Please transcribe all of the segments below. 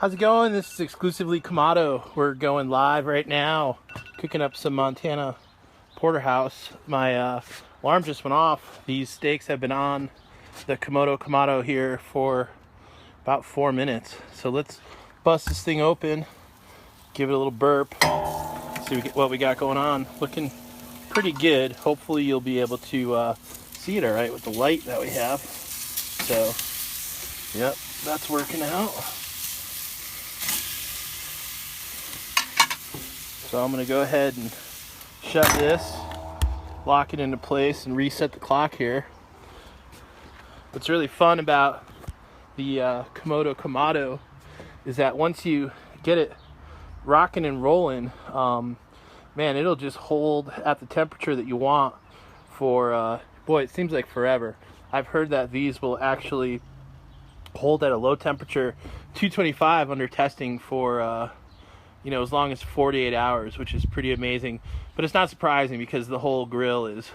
How's it going? This is exclusively Kamado. We're going live right now, cooking up some Montana Porterhouse. My alarm just went off. These steaks have been on the Komodo Kamado here for about 4 minutes. So let's bust this thing open, give it a little burp, see what we got going on. Looking pretty good. Hopefully you'll be able to see it all right with the light that we have. So, yep, that's working out. So I'm going to go ahead and shut this, lock it into place, and reset the clock here. What's really fun about the Komodo Kamado is that once you get it rocking and rolling, man, it'll just hold at the temperature that you want for, boy, it seems like forever. I've heard that these will actually hold at a low temperature, 225 under testing for, as long as 48 hours, which is pretty amazing. But it's not surprising because the whole grill is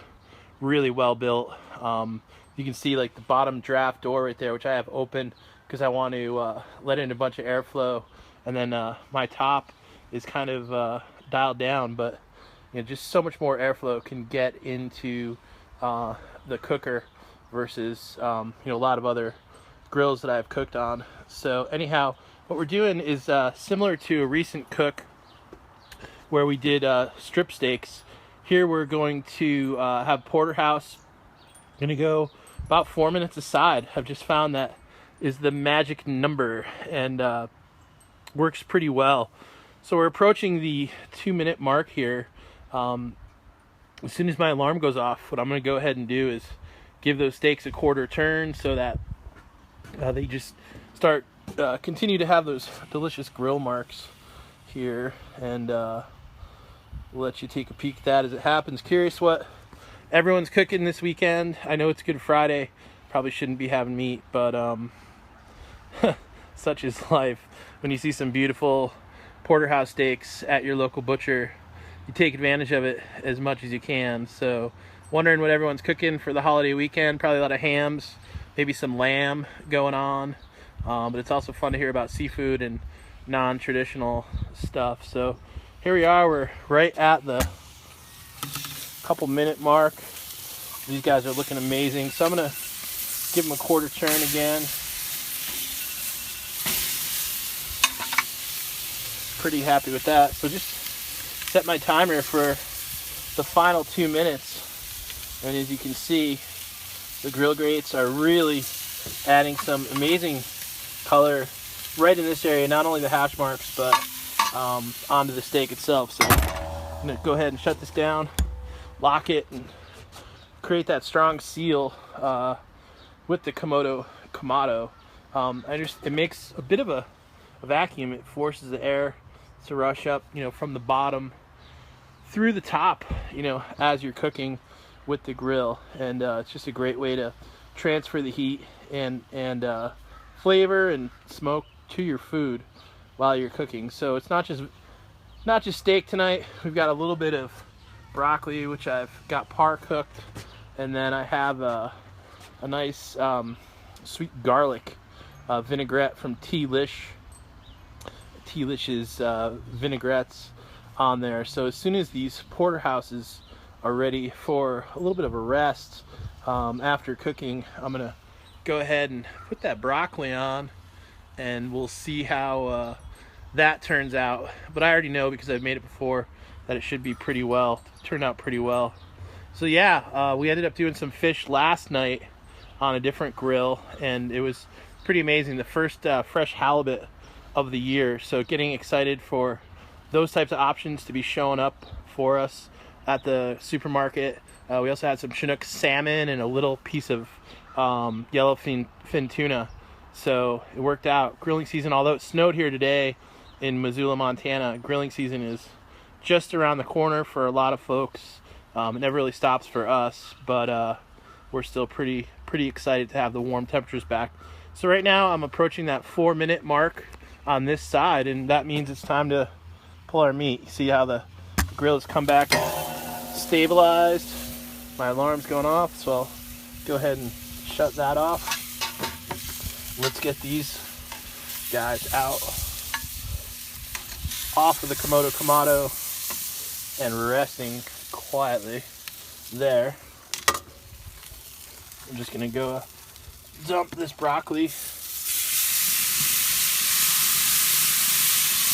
really well built. You can see like the bottom draft door right there, which I have open because I want to let in a bunch of airflow. And then my top is kind of dialed down, but just so much more airflow can get into the cooker versus a lot of other grills that I've cooked on. So anyhow, what we're doing is similar to a recent cook where we did strip steaks. Here we're going to have Porterhouse. Gonna go about 4 minutes aside. I've just found that is the magic number and works pretty well. So we're approaching the 2-minute mark here. As soon as my alarm goes off, what I'm gonna go ahead and do is give those steaks a quarter turn so that they just start continue to have those delicious grill marks here, and we'll let you take a peek at that as it happens. Curious what everyone's cooking this weekend. I know it's Good Friday, probably shouldn't be having meat, but such is life. When you see some beautiful Porterhouse steaks at your local butcher, you take advantage of it as much as you can. So wondering what everyone's cooking for the holiday weekend. Probably a lot of hams, maybe some lamb going on. But it's also fun to hear about seafood and non-traditional stuff. So here we are, we're right at the couple minute mark. These guys are looking amazing. So I'm gonna give them a quarter turn again. Pretty happy with that. So just set my timer for the final 2 minutes. And as you can see, the GrillGrates are really adding some amazing color right in this area, not only the hash marks but onto the steak itself. So I'm gonna go ahead and shut this down, lock it, and create that strong seal with the Komodo Kamado. It makes a bit of a vacuum. It forces the air to rush up from the bottom through the top as you're cooking with the grill, and it's just a great way to transfer the heat and flavor and smoke to your food while you're cooking. So it's not just steak tonight. We've got a little bit of broccoli, which I've got par cooked, and then I have a nice sweet garlic vinaigrette from T-Lish's vinaigrettes on there. So as soon as these porterhouses are ready for a little bit of a rest after cooking, I'm gonna go ahead and put that broccoli on, and we'll see how that turns out. But I already know, because I've made it before, that it should be turn out pretty well. So yeah, we ended up doing some fish last night on a different grill, and it was pretty amazing. The first fresh halibut of the year. So getting excited for those types of options to be showing up for us at the supermarket. We also had some Chinook salmon and a little piece of yellowfin tuna. So it worked out. Grilling season, although it snowed here today in Missoula, Montana, grilling season is just around the corner for a lot of folks. It never really stops for us, but we're still pretty excited to have the warm temperatures back. So right now I'm approaching that 4-minute mark on this side, and that means it's time to pull our meat. You see how the grill has come back stabilized. My alarm's going off, so I'll go ahead and shut that off. Let's get these guys out. off of the Komodo Kamado and resting quietly there. I'm just gonna go dump this broccoli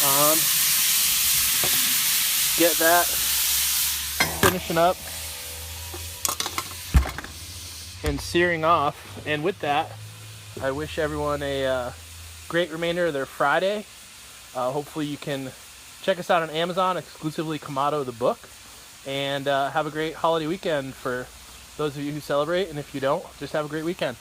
on, get that finishing up and searing off. And with that, I wish everyone a great remainder of their Friday. Hopefully you can check us out on Amazon, exclusively Kamado the book, and have a great holiday weekend for those of you who celebrate, and if you don't, just have a great weekend.